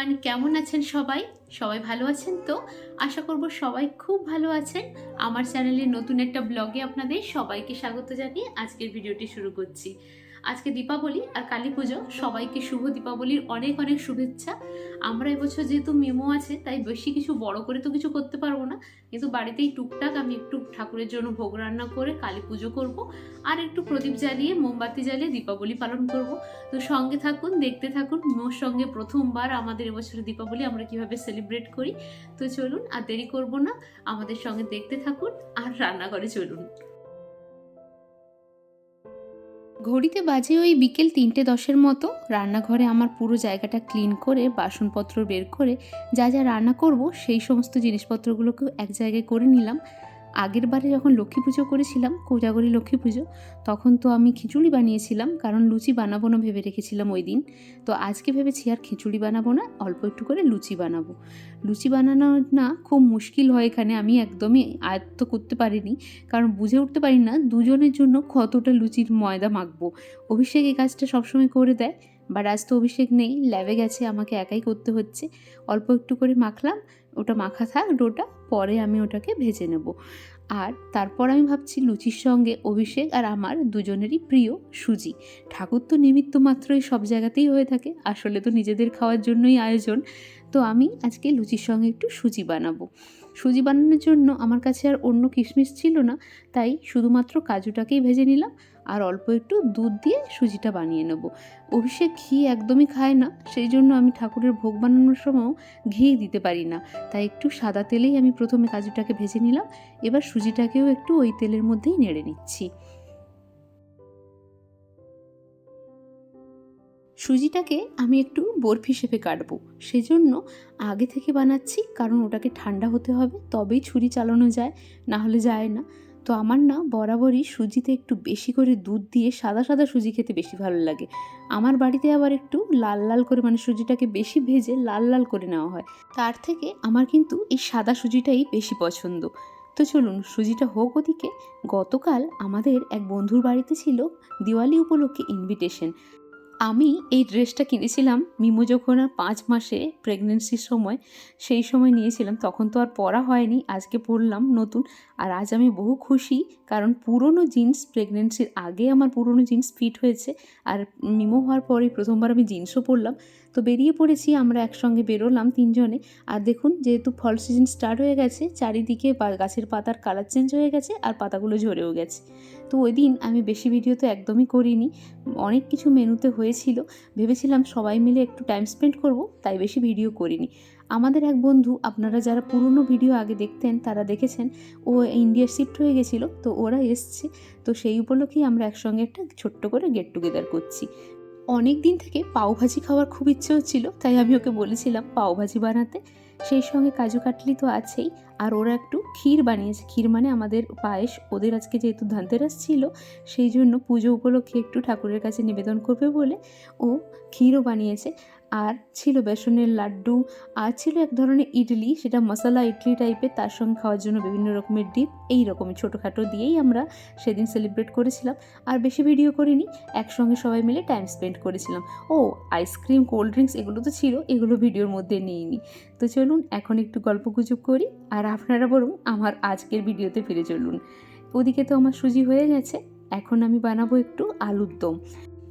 Everyone, কেমন আছেন সবাই? সবাই ভালো আছেন তো? আশা করব সবাই খুব ভালো আছেন। আমার চ্যানেলে নতুন একটা ব্লগে আপনাদের সবাইকে স্বাগত জানিয়ে আজকের ভিডিওটি শুরু করছি। আজকে দীপাবলি আর কালী পুজো, সবাইকে শুভ দীপাবলির অনেক অনেক শুভেচ্ছা। আমরা এবছর যেহেতু মেমো আছে, তাই বেশি কিছু বড় করে তো কিছু করতে পারবো না, কিন্তু বাড়িতেই টুকটাক আমি একটু ঠাকুরের জন্য ভোগ রান্না করে কালী পুজো করব, আর একটু প্রদীপ জ্বালিয়ে মোমবাতি জ্বালিয়ে দীপাবলি পালন করব। তো সঙ্গে থাকুন, দেখতে থাকুন। মোর সঙ্গে প্রথমবার আমাদের এবছরের দীপাবলি আমরা কিভাবে সেলিব্রেট করি। তো চলুন, আর দেরি করব না, আমাদের সঙ্গে দেখতে থাকুন আর রান্নাঘরে চলুন। ঘড়িতে বাজে ওই বিকেল 3:10 মতো। রান্নাঘরে আমার পুরো জায়গাটা ক্লিন করে বাসনপত্র বের করে যা যা রান্না করব সেই সমস্ত জিনিসপত্রগুলোকেও এক জায়গায় করে নিলাম। আগের বারে যখন লক্ষ্মী পুজো করেছিলাম, কোজাগরী লক্ষ্মী পুজো, তখন তো আমি খিচুড়ি বানিয়েছিলাম, কারণ লুচি বানাবো না ভেবে রেখেছিলাম ওই দিন। তো আজকে ভেবেছি আর খিচুড়ি বানাবো না, অল্প একটু করে লুচি বানাবো। লুচি বানানো না খুব মুশকিল হয় এখানে, আমি একদমই আয়ত্ত করতে পারিনি, কারণ বুঝে উঠতে পারি না দুজনের জন্য কতটা লুচির ময়দা মাখবো। অভিষেক এই কাজটা সবসময় করে দেয়, বাট আজ তো অভিষেক নেই, ল্যাবে গেছে, আমাকে একাই করতে হচ্ছে। অল্প একটু করে মাখলাম, ওটা মাখা থাক ডোটা, পরে আমি ওটাকে ভেজে নেব। আর তারপর আমি ভাবছি লুচির সঙ্গে অভিষেক আর আমার দুজনেরই প্রিয় সুজি। ঠাকুর তো নিমিত্ত মাত্রই সব জায়গাতেই হয়ে থাকে, আসলে তো নিজেদের খাওয়ার জন্যই আয়োজন। তো আমি আজকে লুচির সঙ্গে একটু সুজি বানাবো। সুজি বানানোর জন্য আমার কাছে আর অন্য কিশমিশ ছিল না, তাই শুধুমাত্র কাজুটাকেই ভেজে নিলাম আর অল্প একটু দুধ দিয়ে সুজিটা বানিয়ে নেব। অভিষেক ঘি একদমই খায় না, সেই জন্য আমি ঠাকুরের ভোগ বানানোর সময়ও ঘি দিতে পারি না, তাই একটু সাদা তেলেই আমি প্রথমে কাজুটাকে ভেজে নিলাম। এবার সুজিটাকেও একটু ওই তেলের মধ্যেই নেড়ে নিচ্ছি। সুজিটাকে আমি একটু বরফি শেপে কাটবো, সেজন্য আগে থেকে বানাচ্ছি, কারণ ওটাকে ঠান্ডা হতে হবে তবেই ছুরি চালানো যায়, না হলে যায় না। তো আমার না বরাবরই সুজিতে একটু বেশি করে দুধ দিয়ে সাদা সাদা সুজি খেতে বেশি ভালো লাগে। আমার বাড়িতে আবার একটু লাল লাল করে, মানে সুজিটাকে বেশি ভেজে লাল লাল করে নেওয়া হয়, তার থেকে আমার কিন্তু এই সাদা সুজিটাই বেশি পছন্দ। তো চলুন, সুজিটা হোক ওদিকে। গতকাল আমাদের এক বন্ধুর বাড়িতে ছিল দিওয়ালি উপলক্ষে ইনভিটেশন। আমি এই ড্রেসটা কিনেছিলাম মিমো যখন 5 মাসে প্রেগনেন্সির সময়, সেই সময় নিয়েছিলাম, তখন তো আর পরা হয়নি, আজকে পরলাম নতুন। আর আজ আমি বহু খুশি, কারণ পুরনো জিন্স, প্রেগনেন্সির আগে আমার পুরনো জিন্স ফিট হয়েছে, আর মিমো হওয়ার পরে প্রথমবার আমি জিন্সও পরলাম। তো বেরিয়ে পড়েছি, আমরা একসঙ্গে বেরোলাম তিনজনে। আর দেখুন, যেহেতু ফল সিজন স্টার্ট হয়ে গেছে, চারিদিকে গাছের পাতার কালার চেঞ্জ হয়ে গেছে আর পাতাগুলো ঝরেও গেছে। তো ওই দিন আমি বেশি ভিডিও তো একদমই করিনি, অনেক কিছু মেনুতে হয়েছিল, ভেবেছিলাম সবাই মিলে একটু টাইম স্পেন্ড করব, তাই বেশি ভিডিও করিনি। আমাদের এক বন্ধু, আপনারা যারা পুরনো ভিডিও আগে দেখতেন তারা দেখেছেন, ও ইন্ডিয়া শিফট হয়ে গেছিলো, তো ওরা এসছে। তো সেই উপলক্ষেই আমরা একসঙ্গে একটা ছোট্ট করে গেট টুগেদার করছি। অনেক দিন থেকে পাওভাজি খাওয়ার খুব ইচ্ছে হচ্ছিল, তাই আমি ওকে বলেছিলাম পাওভাজি বানাতে। সেই সঙ্গে কাজু কাটলি তো আছেই, আর ওরা একটু ক্ষীর বানিয়েছে, ক্ষীর মানে আমাদের পায়েস। ওদের আজকে যেহেতু ধনতেরাস ছিল, সেই জন্য পুজো উপলক্ষে একটু ঠাকুরের কাছে নিবেদন করবে বলে ও ক্ষীরও বানিয়েছে। আর ছিল বেসনের লাড্ডু, আর ছিল এক ধরনের ইডলি, সেটা মশলা ইডলি টাইপের, তার সঙ্গে খাওয়ার জন্য বিভিন্ন রকমের ডিপ, এই রকমের ছোটোখাটো দিয়েই আমরা সেদিন সেলিব্রেট করেছিলাম। আর বেশি ভিডিও করিনি, একসঙ্গে সবাই মিলে টাইম স্পেন্ড করেছিলাম। ও আইসক্রিম, কোল্ড ড্রিঙ্কস এগুলো তো ছিল, এগুলো ভিডিওর মধ্যে নিইনি। তো চলুন এখন একটু গল্পগুজব করি, আর আপনারা বরং আমার আজকের ভিডিওতে ফিরে চলুন। ওদিকে তো আমার সুজি হয়ে গেছে, এখন আমি বানাবো একটু আলুর দম।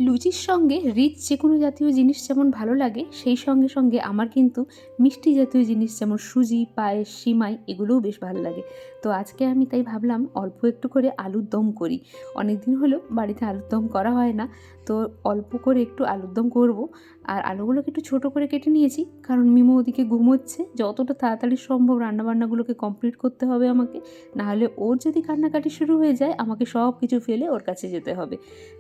লুচির সঙ্গে রিচ যে কোনো জাতীয় জিনিস যেমন ভালো লাগে, সেই সঙ্গে সঙ্গে আমার কিন্তু মিষ্টি জাতীয় জিনিস যেমন সুজি, পায়েস, সিমাই এগুলোও বেশ ভালো লাগে। তো আজকে আমি তাই ভাবলাম অল্প একটু করে আলুর দম করি। অনেক দিন হলো বাড়িতে আলুর দম করা হয় না, তো অল্প করে একটু আলুর দম করব। আর আলুগুলোকে একটু ছোটো করে কেটে নিয়েছি, কারণ মিমো ওদিকে ঘুমোচ্ছে, যতটা তাড়াতাড়ি সম্ভব রান্নাবান্নাগুলোকে কমপ্লিট করতে হবে আমাকে, নাহলে ওর যদি কান্নাকাটি শুরু হয়ে যায় আমাকে সব কিছু ফেলে ওর কাছে যেতে হবে।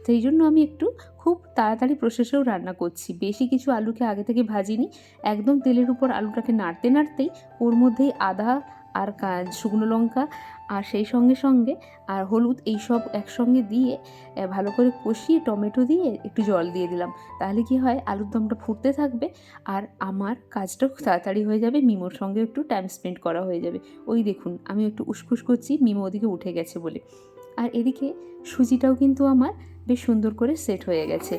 সেই জন্য আমি একটু খুব তাড়াতাড়ি প্রসেসেও রান্না করছি, বেশি কিছু আলুকে আগে থেকে ভাজিনি, একদম তেলের উপর আলুটাকে নাড়তে নাড়তেই ওর মধ্যেই আদা আর শুকনো লঙ্কা আর সেই সঙ্গে সঙ্গে আর হলুদ এইসব একসঙ্গে দিয়ে ভালো করে কষিয়ে টমেটো দিয়ে একটু জল দিয়ে দিলাম। তাহলে কি হয়, আলুর দমটা ফুটতে থাকবে আর আমার কাজটা খুব তাড়াতাড়ি হয়ে যাবে, মিমোর সঙ্গে একটু টাইম স্পেন্ড করা হয়ে যাবে। ওই দেখুন আমি একটু উসখুস করছি, মিমো ওদিকে উঠে গেছে বলে। আর এদিকে সুজিটাও কিন্তু আমার বেশ সুন্দর করে সেট হয়ে গেছে।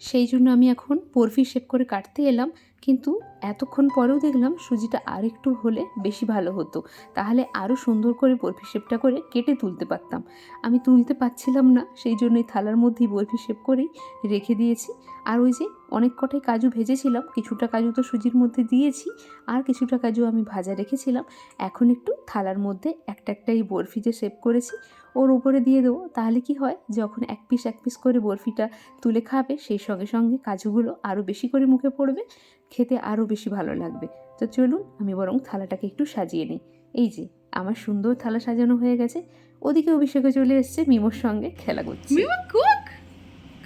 সেই জন্য আমি এখন বরফি শেপ করে কাটতে এলাম, কিন্তু এতক্ষণ পরেও দেখলাম সুজিটা আর একটু হলে বেশি ভালো হতো, তাহলে আরও সুন্দর করে বরফি শেপটা করে কেটে তুলতে পারতাম। আমি তুলতে পারছিলাম না, সেই জন্যই থালার মধ্যেই বরফি শেপ করেই রেখে দিয়েছি। আর ওই যে অনেক কটাই কাজু ভেজেছিলাম, কিছুটা কাজু তো সুজির মধ্যে দিয়েছি, আর কিছুটা কাজু আমি ভাজা রেখেছিলাম। এখন একটু থালার মধ্যে একটা এই বরফি যে শেপ করেছি ওর উপরে দিয়ে দেবো, তাহলে কি হয় যখন এক পিস করে বরফিটা তুলে খাবে সেই সঙ্গে সঙ্গে কাজুগুলো আরও বেশি করে মুখে পড়বে, খেতে আরও বেশি ভালো লাগবে। তো চলুন আমি বরং থালাটাকে একটু সাজিয়ে নিই। এই যে আমার সুন্দর থালা সাজানো হয়ে গেছে। ওদিকে অভিষেকে চলে এসছে মিমোর সঙ্গে খেলা করছে। মিমো কুক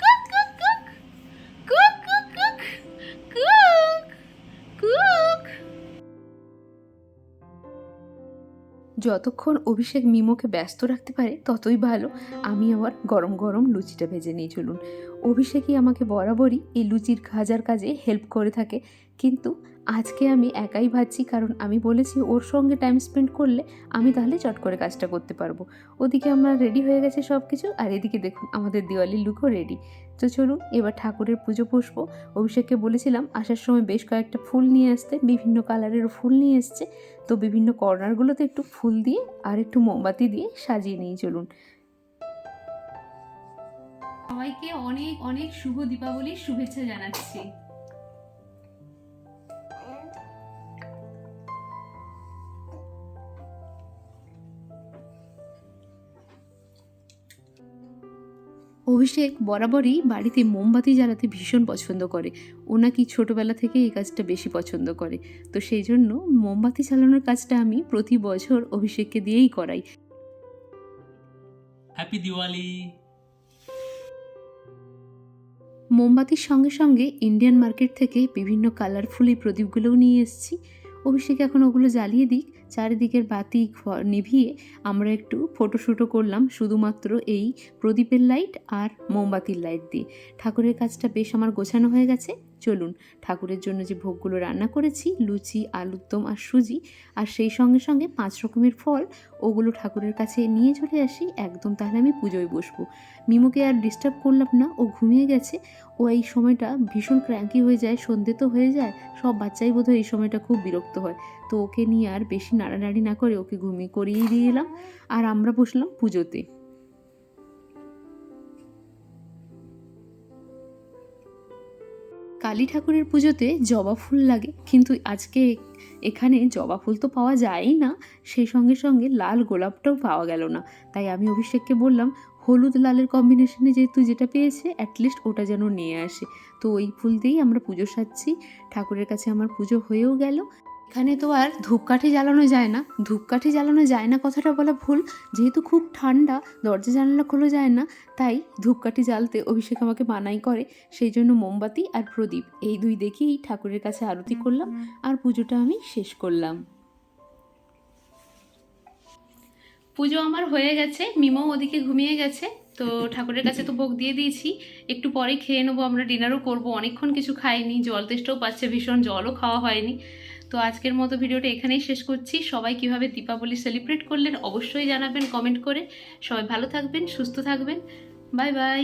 কুক কুক কুক কুক কুক কুক কুক কুক। যতক্ষণ অভিষেক মিমোকে ব্যস্ত রাখতে পারে ততই ভালো। আমি আবার গরম গরম লুচিটা ভেজে নিই। চলুন, অভিষেকই আমাকে বরাবরই এই লুচির ভাজার কাজে হেল্প করে থাকে, কিন্তু আজকে আমি একাই ভাজছি, কারণ আমি বলেছি ওর সঙ্গে টাইম স্পেন্ড করলে আমি তাহলে চট করে কাজটা করতে পারবো। ওদিকে আমরা রেডি হয়ে গেছে সব কিছু, আর এদিকে দেখুন আমাদের দিওয়ালির লুকও রেডি। তো চলুন এবার ঠাকুরের পুজো বসবো। অভিষেককে বলেছিলাম আসার সময় বেশ কয়েকটা ফুল নিয়ে আসতে, বিভিন্ন কালারেরও ফুল নিয়ে এসছে। তো বিভিন্ন কর্নারগুলোতে একটু ফুল দিয়ে আর একটু মোমবাতি দিয়ে সাজিয়ে নিই। চলুন, সবাইকে অনেক অনেক শুভ দীপাবলির শুভেচ্ছা জানাচ্ছি। অভিষেক বরাবরই বাড়িতে মোমবাতি জ্বালাতে ভীষণ পছন্দ করে। ও নাকি ছোটোবেলা থেকে এই কাজটা বেশি পছন্দ করে, তো সেই জন্য মোমবাতি জ্বালানোর কাজটা আমি প্রতি বছর অভিষেককে দিয়েই করাই। হ্যাপি দিওয়ালি। মোমবাতির সঙ্গে সঙ্গে ইন্ডিয়ান মার্কেট থেকে বিভিন্ন কালারফুল এই প্রদীপগুলোও নিয়ে এসেছি। অভিষেক এখন ওগুলো জ্বালিয়ে দিক। চারিদিকের বাতি নিভিয়ে আমরা একটু ফটোশ্যুটও করলাম শুধুমাত্র এই প্রদীপের লাইট আর মোমবাতির লাইট দিয়ে। ঠাকুরের কাজটা বেশ আমার গোছানো হয়ে গেছে। চলুন, ঠাকুরের জন্য যে ভোগগুলো রান্না করেছি, লুচি, আলুর দম আর সুজি, আর সেই সঙ্গে সঙ্গে 5 রকমের ফল, ওগুলো ঠাকুরের কাছে নিয়ে চলে আসি একদম। তাহলে আমি পুজোয় বসবো। মিমোকে আর ডিস্টার্ব করলাম না, ও ঘুমিয়ে গেছে। ও এই সময়টা ভীষণ ক্র্যাঙ্কি হয়ে যায়, সন্ধে তো হয়ে যায়, সব বাচ্চাই বোধহয় এই সময়টা খুব বিরক্ত হয়। তো ওকে নিয়ে আর বেশি নাড়ানাড়ি না করে ওকে ঘুমিয়ে করিয়ে দিয়ে এলাম, আর আমরা বসলাম পুজোতে। কালী ঠাকুরের পুজোতে জবা ফুল লাগে, কিন্তু আজকে এখানে জবা ফুল তো পাওয়া যায়ই না, সেই সঙ্গে সঙ্গে লাল গোলাপটাও পাওয়া গেল না। তাই আমি অভিষেককে বললাম হলুদ লালের কম্বিনেশনে যেহেতু যেটা পেয়েছে অ্যাটলিস্ট ওটা যেন নিয়ে আসে। তো ওই ফুল দিয়েই আমরা পুজো সারছি। ঠাকুরের কাছে আমার পুজো হয়েও গেল। এখানে তো আর ধূপকাঠি জ্বালানো যায় না। ধূপকাঠি জ্বালানো যায় না কথাটা বলা ভুল, যেহেতু খুব ঠান্ডা, দরজা জানালা খোলা যায় না, তাই ধূপকাঠি জ্বালতে অভিষেক আমাকে মানাই করে। সেই জন্য মোমবাতি আর প্রদীপ এই দুই দেখেই ঠাকুরের কাছে আরতি করলাম, আর পুজোটা আমি শেষ করলাম। পুজো আমার হয়ে গেছে, মিমো ওদিকে ঘুমিয়ে গেছে। তো ঠাকুরের কাছে তো ভোগ দিয়ে দিয়েছি, একটু পরে খেয়ে নেবো, আমরা ডিনারও করবো। অনেকক্ষণ কিছু খাইনি, জল তেষ্টাও পাচ্ছে ভীষণ, জলও খাওয়া হয়নি। তো আজকের মতো ভিডিওটা এখানেই শেষ করছি। সবাই কিভাবে দীপাবলি সেলিব্রেট করলেন অবশ্যই জানাবেন কমেন্ট করে। সবাই ভালো থাকবেন, সুস্থ থাকবেন। Bye bye.